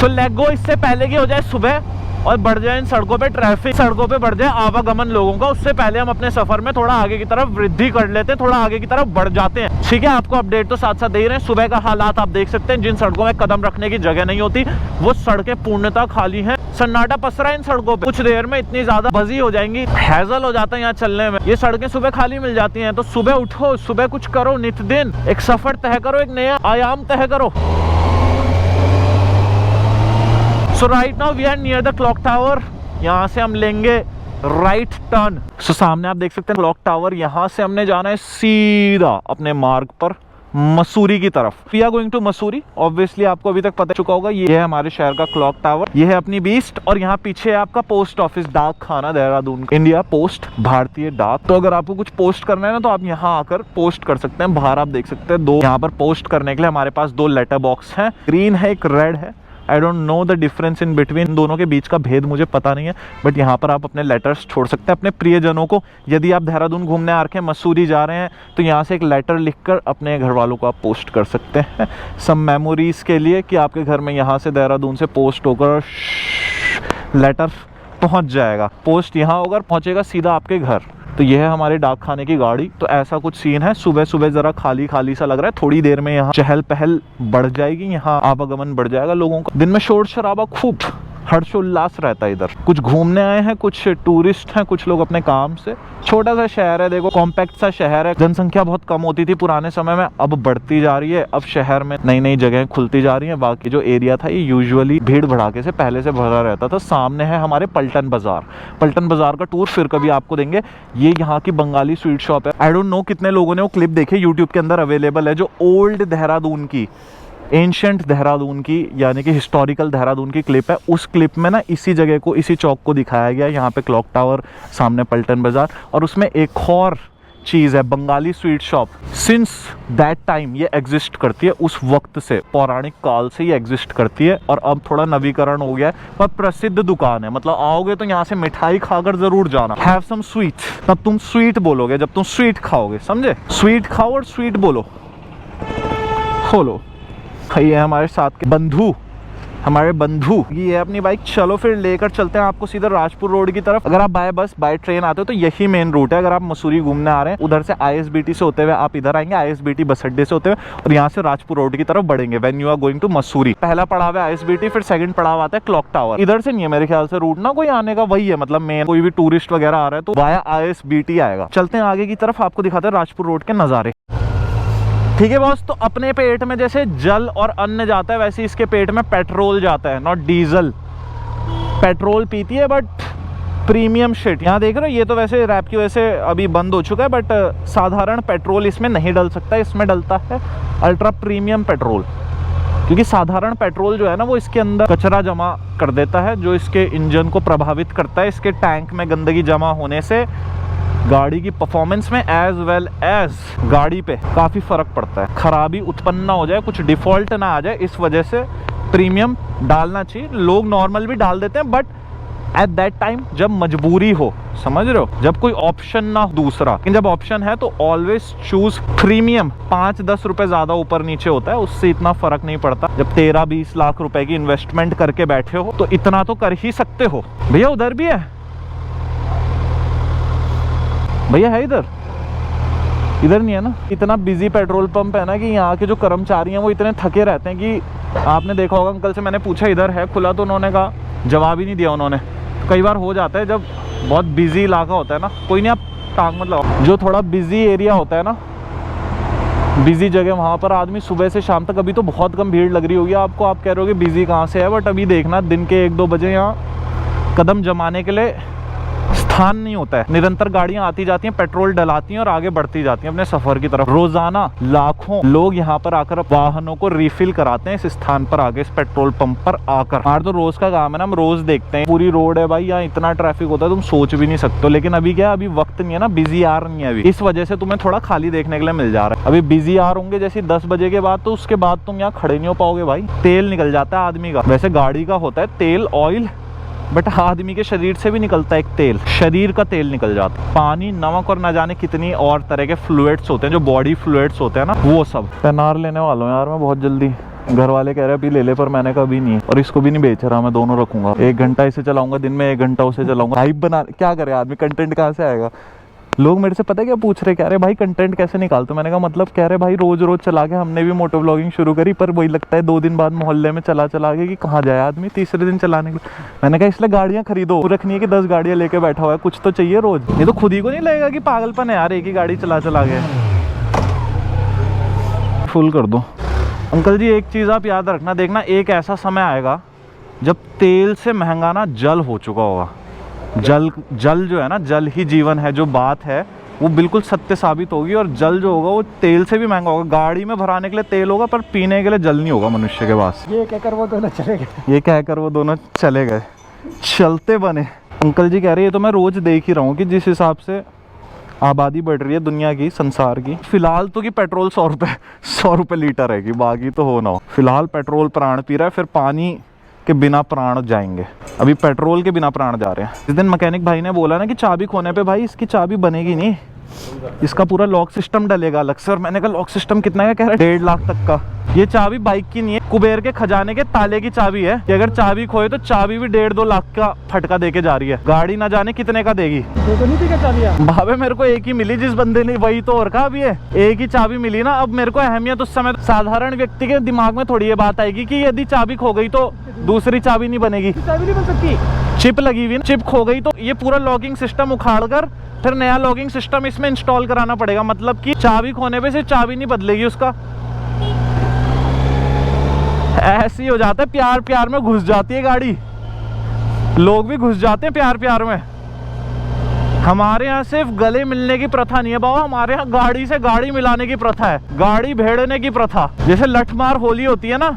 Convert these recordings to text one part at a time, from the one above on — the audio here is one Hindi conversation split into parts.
तो लेट गो इससे पहले कि हो जाए सुबह और बढ़ जाए इन सड़कों पे ट्रैफिक, सड़कों पे बढ़ जाए आवागमन लोगों का, उससे पहले हम अपने सफर में थोड़ा आगे की तरफ वृद्धि कर लेते हैं, थोड़ा आगे की तरफ बढ़ जाते हैं। ठीक है, आपको अपडेट तो साथ साथ दे रहे हैं। सुबह का हालात आप देख सकते हैं, जिन सड़कों में कदम रखने की जगह नहीं होती वो सड़कें पूर्णतः खाली हैं। सन्नाटा पसरा है इन सड़कों पे, कुछ देर में इतनी ज्यादा बजी हो जाएंगी, हैजल हो जाता है यहाँ चलने में। ये सड़कें सुबह खाली मिल जाती हैं, तो सुबह उठो, सुबह कुछ करो, नित दिन एक सफर तय करो, एक नया आयाम तय करो। So right now we are near the clock tower. यहाँ से हम लेंगे राइट टर्न। सो सामने आप देख सकते हैं क्लॉक टावर। यहाँ से हमने जाना है सीधा अपने मार्ग पर मसूरी की तरफ। We are going to Mussoorie. Obviously आपको अभी तक पता चुका होगा, ये है हमारे शहर का क्लॉक टावर, ये है अपनी बीस्ट, और यहाँ पीछे है आपका पोस्ट ऑफिस, डाक खाना देहरादून, इंडिया पोस्ट, भारतीय डाक। तो अगर आपको कुछ पोस्ट करना है ना, तो आप यहाँ आकर पोस्ट कर सकते हैं। बाहर आप देख सकते हैं दो, यहाँ पर पोस्ट करने के लिए हमारे पास दो लेटर बॉक्स हैं, ग्रीन है, एक रेड है। I don't know the difference in between, दोनों के बीच का भेद मुझे पता नहीं है, बट यहाँ पर आप अपने लेटर्स छोड़ सकते हैं अपने प्रियजनों को। यदि आप देहरादून घूमने आ रखे हैं, मसूरी जा रहे हैं, तो यहाँ से एक लेटर लिखकर अपने घर वालों को आप पोस्ट कर सकते हैं, सम मेमोरीज के लिए, कि आपके घर में यहाँ से देहरादून से पोस्ट होकर लेटर पहुँच जाएगा। पोस्ट यहाँ होकर पहुँचेगा सीधा आपके घर। तो यह है हमारे डाक खाने की गाड़ी। तो ऐसा कुछ सीन है, सुबह सुबह जरा खाली खाली सा लग रहा है। थोड़ी देर में यहाँ चहल पहल बढ़ जाएगी, यहाँ आवागमन बढ़ जाएगा लोगों का। दिन में शोर शराबा खूब, हर्षोल्लास रहता है इधर। कुछ घूमने आए हैं, कुछ टूरिस्ट हैं, कुछ लोग अपने काम से। छोटा सा शहर है, देखो कॉम्पैक्ट सा शहर है। जनसंख्या बहुत कम होती थी पुराने समय में, अब बढ़ती जा रही है। अब शहर में नई नई जगहें खुलती जा रही हैं। बाकी जो एरिया था ये यूजुअली भीड़ भड़ाके से पहले से भरा रहता था। सामने है हमारे पलटन बाजार। पलटन बाजार का टूर फिर कभी आपको देंगे। ये यहाँ की बंगाली स्वीट शॉप है। आई डोंट नो कितने लोगों ने वो क्लिप देखी, यूट्यूब के अंदर अवेलेबल है, जो ओल्ड देहरादून की, एंशिएंट देहरादून की, यानी कि हिस्टोरिकल देहरादून की क्लिप है। उस क्लिप में ना इसी जगह को, इसी चौक को दिखाया गया है। यहाँ पे क्लॉक टावर, सामने पलटन बाजार, और उसमें एक और चीज़ है, Bengali sweet shop. Since that time ये एग्जिस्ट करती है, उस वक्त से, पौराणिक काल से ये एग्जिस्ट करती है, और अब थोड़ा नवीकरण हो गया है। पर प्रसिद्ध दुकान है, मतलब आओगे तो यहाँ से मिठाई खाकर जरूर जाना। हैव सम स्वीट, तब तुम स्वीट बोलोगे जब तुम स्वीट खाओगे, समझे? स्वीट खाओ और स्वीट बोलो। खोलो। ये हमारे साथ के बंधु, हमारे बंधु, ये है अपनी बाइक। चलो फिर लेकर चलते हैं आपको सीधा राजपुर रोड की तरफ। अगर आप बाय बस, बाय ट्रेन आते हो तो यही मेन रूट है। अगर आप मसूरी घूमने आ रहे हैं, उधर से ISBT से होते हुए आप इधर आएंगे, ISBT बस अड्डे से होते हुए, और यहाँ से राजपुर रोड की तरफ बढ़ेंगे when you are going to Mussoorie. पहला पड़ाव है ISBT, फिर सेकंड पड़ाव आता है क्लॉक टावर। इधर से नहीं है मेरे ख्याल से रूट ना कोई आने का, वही है, मतलब मेन कोई भी टूरिस्ट वगैरह आ रहा है तो वाया ISBT आएगा। चलते हैं आगे की तरफ, आपको दिखाते हैं राजपुर रोड के नज़ारे। ठीक है बॉस, तो अपने पेट में जैसे जल और अन्न जाता है, वैसे इसके पेट में पेट्रोल जाता है, नॉट डीजल। पेट्रोल पीती है बट प्रीमियम शिट। यहाँ देख रहे हो, ये तो वैसे रैप की वजह से अभी बंद हो चुका है, बट साधारण पेट्रोल इसमें नहीं डल सकता। इसमें डलता है अल्ट्रा प्रीमियम पेट्रोल, क्योंकि साधारण पेट्रोल जो है ना, वो इसके अंदर कचरा जमा कर देता है, जो इसके इंजन को प्रभावित करता है। इसके टैंक में गंदगी जमा होने से गाड़ी की परफॉर्मेंस में एज वेल एज गाड़ी पे काफ़ी फ़र्क पड़ता है। खराबी उत्पन्न ना हो जाए, कुछ डिफ़ॉल्ट ना आ जाए, इस वजह से प्रीमियम डालना चाहिए। लोग नॉर्मल भी डाल देते हैं, बट एट दैट टाइम जब मजबूरी हो, समझ रहे हो, जब कोई ऑप्शन ना हो दूसरा। लेकिन जब ऑप्शन है तो ऑलवेज चूज प्रीमियम। 5-10 रुपए ज़्यादा ऊपर नीचे होता है, उससे इतना फ़र्क नहीं पड़ता। जब 13-20 लाख रुपए की इन्वेस्टमेंट करके बैठे हो तो इतना तो कर ही सकते हो। भैया उधर भी है, भैया है इधर? इधर नहीं है ना। इतना बिजी पेट्रोल पंप है ना कि यहाँ के जो कर्मचारी हैं वो इतने थके रहते हैं कि आपने देखा होगा, अंकल से मैंने पूछा इधर है खुला, तो उन्होंने कहा, जवाब ही नहीं दिया उन्होंने। कई बार हो जाता है जब बहुत बिजी इलाका होता है ना, कोई नहीं, आप टांग मत लगाओ। जो थोड़ा बिजी एरिया होता है ना, बिजी जगह, वहाँ पर आदमी सुबह से शाम तक, अभी तो बहुत कम भीड़ लग रही होगी आपको, आप कह रहे हो कि बिजी कहाँ से है, बट अभी देखना दिन के 1-2 बजे यहाँ कदम जमाने के लिए स्थान नहीं होता है। निरंतर गाड़ियां आती जाती हैं, पेट्रोल डलाती हैं और आगे बढ़ती जाती हैं अपने सफर की तरफ। रोजाना लाखों लोग यहाँ पर आकर वाहनों को रिफिल कराते हैं इस स्थान पर आगे, इस पेट्रोल पंप पर आकर। हमारा तो रोज का काम है ना, हम रोज देखते हैं। पूरी रोड है भाई, यहाँ इतना ट्रैफिक होता है तुम सोच भी नहीं सकते हो। लेकिन अभी क्या, अभी वक्त नहीं है ना, बिजी आर नहीं है अभी, इस वजह से तुम्हें थोड़ा खाली देखने के लिए मिल जा रहा है। अभी बिजी आर होंगे जैसे 10 बजे के बाद, तो उसके बाद तुम यहाँ खड़े नहीं हो पाओगे भाई। तेल निकल जाता है आदमी का, वैसे गाड़ी का होता है तेल, ऑयल, बट आदमी के शरीर से भी निकलता है एक तेल, शरीर का तेल निकल जाता है। पानी, नमक और ना जाने कितनी और तरह के फ्लूइड्स होते हैं, जो बॉडी फ्लूइड्स होते हैं ना, वो सब। पेनार लेने वाला हूँ यार मैं बहुत जल्दी। घर वाले कह रहे हैं अभी ले ले, पर मैंने कहा अभी नहीं, और इसको भी नहीं बेच रहा मैं, दोनों रखूंगा। 1 घंटा इसे चलाऊंगा दिन में, 1 घंटा उसे चलाऊंगा। हाइप बना, क्या करे आदमी, कंटेंट कहाँ से आएगा। लोग मेरे से पता है क्या पूछ रहे, कह रहे भाई कंटेंट कैसे निकालते। मैंने कहा मतलब, कह रहे भाई रोज रोज चला के हमने भी मोटो व्लॉगिंग शुरू करी, पर वही लगता है 2 दिन बाद मोहल्ले में चला के कि कहाँ जाए आदमी तीसरे दिन चलाने के। मैंने कहा इसलिए गाड़ियाँ खरीदो, रखनी है कि 10 गाड़ियाँ लेके बैठा हुआ है, कुछ तो चाहिए रोज। ये तो खुद ही को नहीं लगेगा कि पागलपन है यार, एक ही गाड़ी चला के। फुल कर दो। अंकल जी एक चीज़ आप याद रखना, देखना एक ऐसा समय आएगा जब तेल से महंगा ना जल हो चुका होगा। जल जो है ना, जल ही जीवन है, जो बात है वो बिल्कुल सत्य साबित होगी। और जल जो होगा वो तेल से भी महंगा होगा। गाड़ी में भराने के लिए तेल होगा, पर पीने के लिए जल नहीं होगा मनुष्य के पास। ये कहकर वो दोनों चले गए। ये कहकर वो दोनों चले गए, चलते बने। अंकल जी कह रहे हैं, ये तो मैं रोज देख ही रहा हूँ कि जिस हिसाब से आबादी बढ़ रही है दुनिया की, संसार की। फिलहाल तो कि पेट्रोल 100 रुपये लीटर है, कि बाकी तो हो ना हो। फिलहाल पेट्रोल प्राण पी रहा है, फिर पानी के बिना प्राण जाएंगे। अभी पेट्रोल के बिना प्राण जा रहे हैं। जिस दिन मैकेनिक भाई ने बोला ना कि चाबी खोने पे भाई इसकी चाबी बनेगी नहीं, इसका पूरा लॉक सिस्टम डलेगा अलग से। और मैंने कहा लॉक सिस्टम कितना का, कह रहा है 1.5 लाख तक का। ये चाबी बाइक की नहीं है, कुबेर के खजाने के ताले की चाबी है, कि अगर चाबी खोए तो चाबी भी 1.5-2 लाख का फटका देके जा रही है। गाड़ी ना जाने कितने का देगी। तो नहीं थी क्या चाबियां? भावे मेरे को एक ही मिली, जिस बंदे ने, वही तो और कहा भी है, एक ही चाबी मिली ना। अब मेरे को अहमियत उस समय, साधारण व्यक्ति के दिमाग में थोड़ी ये बात आएगी कि यदि चाबी खो गई तो दूसरी चाबी नहीं बनेगी, चाबी नहीं बन सकती। चिप लगी हुई, चिप खो गई तो ये पूरा लॉकिंग सिस्टम उखाड़ कर फिर नया लॉकिंग सिस्टम इसमें इंस्टॉल कराना पड़ेगा। मतलब कि चाबी खोने पे सिर्फ चाबी नहीं बदलेगी उसका। ऐसे ही हो जाता है, प्यार प्यार में घुस जाती है गाड़ी, लोग भी घुस जाते हैं प्यार प्यार में। हमारे यहाँ सिर्फ गले मिलने की प्रथा नहीं है बाबा, हमारे यहाँ गाड़ी से गाड़ी मिलाने की प्रथा है, गाड़ी भेड़ने की प्रथा। जैसे लठमार होली होती है ना,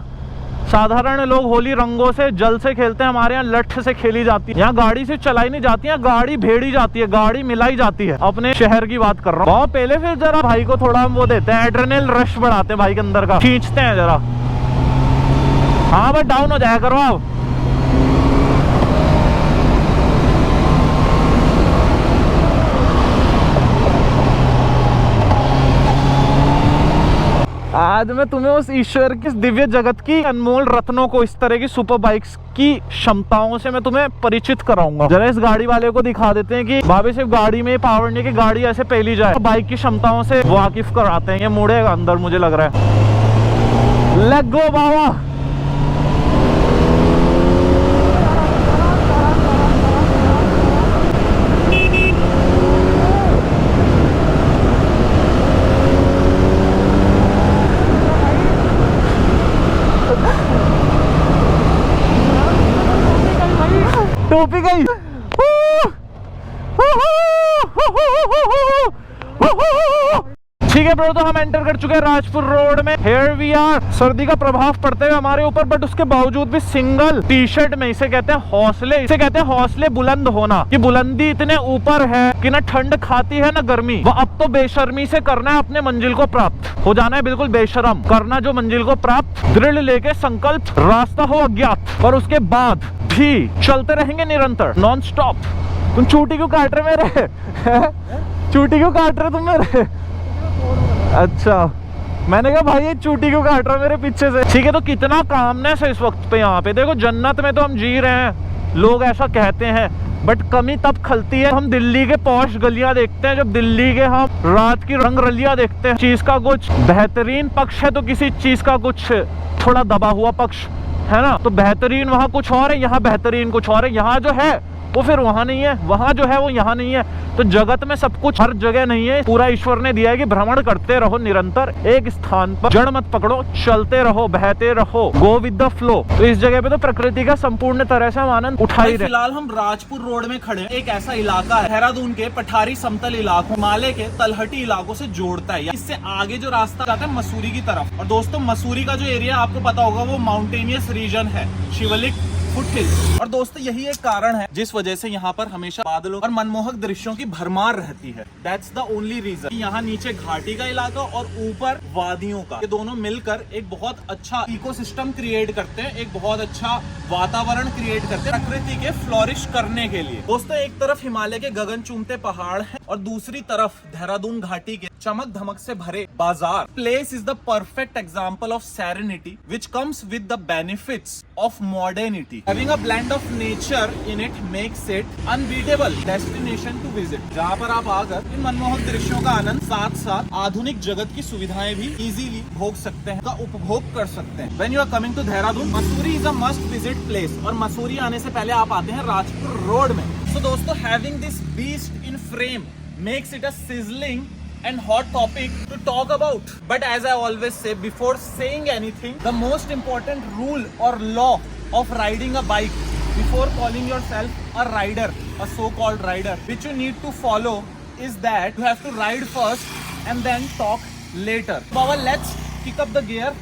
साधारण लोग होली रंगों से जल से खेलते हैं, हमारे यहाँ लठ से खेली जाती है। यहाँ गाड़ी से चलाई नहीं जाती है, गाड़ी भेड़ी जाती है, गाड़ी मिलाई जाती है। अपने शहर की बात कर रहा हूँ। पहले फिर जरा भाई को थोड़ा हम वो देते हैं, एड्रेनल रश बढ़ाते हैं भाई के अंदर का, खींचते हैं जरा। हाँ भाई डाउन हो जाया करो आप। आज मैं तुम्हें उस ईश्वर की दिव्य जगत की अनमोल रत्नों को, इस तरह की सुपर बाइक्स की क्षमताओं से मैं तुम्हें परिचित कराऊंगा। जरा इस गाड़ी वाले को दिखा देते हैं कि भाभी सिर्फ गाड़ी में पावर नहीं, कि गाड़ी ऐसे पहली जाए। तो बाइक की क्षमताओं से वाकिफ कराते हैं। ये मुड़ेगा अंदर, मुझे लग रहा है। लेट गो बाबा। टोपी गई। ठीक है ब्रो, तो हम एंटर कर चुके हैं राजपुर रोड में। Here we are। सर्दी का प्रभाव पड़ते हुए हमारे ऊपर, बट उसके बावजूद भी सिंगल टी शर्ट में, इसे कहते हैं हौसले, इसे कहते हैं हौसले बुलंद होना। कि बुलंदी इतने ऊपर है कि ना ठंड खाती है ना गर्मी। वो अब तो बेशर्मी से करना है अपने मंजिल को प्राप्त, हो जाना है बिल्कुल बेशरम, करना जो मंजिल को प्राप्त, दृढ़ लेके संकल्प, रास्ता हो अज्ञात, और उसके बाद भी चलते रहेंगे निरंतर, नॉन स्टॉप। तुम चूटी क्यों काट रहे मेरे? चूटी क्यों काट रहे तुम मेरे? अच्छा, मैंने कहा भाई ये चूटी क्यों काट रहा मेरे पीछे से। ठीक है, तो कितना कामनेस है इस वक्त पे यहाँ पे। देखो जन्नत में तो हम जी रहे हैं, लोग ऐसा कहते हैं, बट कमी तब खलती है हम दिल्ली के पॉश गलियां देखते हैं, जब दिल्ली के हम रात की रंग रलियां देखते हैं। चीज का कुछ बेहतरीन पक्ष है तो किसी चीज का कुछ थोड़ा दबा हुआ पक्ष है ना। तो बेहतरीन वहाँ कुछ और है, यहाँ बेहतरीन कुछ और है। यहाँ जो है वो फिर वहाँ नहीं है, वहाँ जो है वो यहाँ नहीं है। तो जगत में सब कुछ हर जगह नहीं है। पूरा ईश्वर ने दिया है कि भ्रमण करते रहो निरंतर, एक स्थान पर जड़ मत पकड़ो, चलते रहो, बहते रहो, गो विद द फ्लो। तो इस जगह पे तो प्रकृति का संपूर्ण तरह से हम आनंद उठा ही रहे। फिलहाल हम राजपुर रोड में खड़े हैं। एक ऐसा इलाका है देहरादून के पठारी समतल इलाकों, हिमालय के तलहटी इलाकों से जोड़ता है। इससे आगे जो रास्ता जाता है मसूरी की तरफ। और दोस्तों मसूरी का जो एरिया आपको पता होगा वो माउंटेनियस रीजन है, शिवलिक फुटहिल्स। और दोस्तों यही एक कारण है जिस वजह से यहाँ पर हमेशा बादलों और मनमोहक दृश्यों की भरमार रहती है। That's the only reason. यहाँ नीचे घाटी का इलाका और ऊपर वादियों का, ये दोनों मिलकर एक बहुत अच्छा इकोसिस्टम क्रिएट करते हैं, एक बहुत अच्छा वातावरण क्रिएट करते हैं प्रकृति के फ्लोरिश करने के लिए। दोस्तों एक तरफ हिमालय के गगन चूमते पहाड़ हैं और दूसरी तरफ देहरादून घाटी के चमक धमक से भरे बाजार. Place is the perfect example of serenity, which comes with the benefits of modernity. Having a blend of nature in it makes it unbeatable destination to visit. जहाँ पर आप आकर इन मनमोहक दृश्यों का आनंद साथ साथ आधुनिक जगत की सुविधाएं भी इजीली भोग सकते हैं, का उपभोग कर सकते हैं. When you are coming to Dehradun, Mussoorie is a must visit place. और मसूरी आने से पहले आप आते हैं राजपुर रोड में. So दोस्तों, having this beast in frame makes it a sizzling and hot topic to talk about. But as I always say, before saying anything, the most important rule or law of riding a bike, before calling yourself a rider, a so-called rider, which you need to follow is that you have to ride first and then talk later. Baba, let's kick up the gear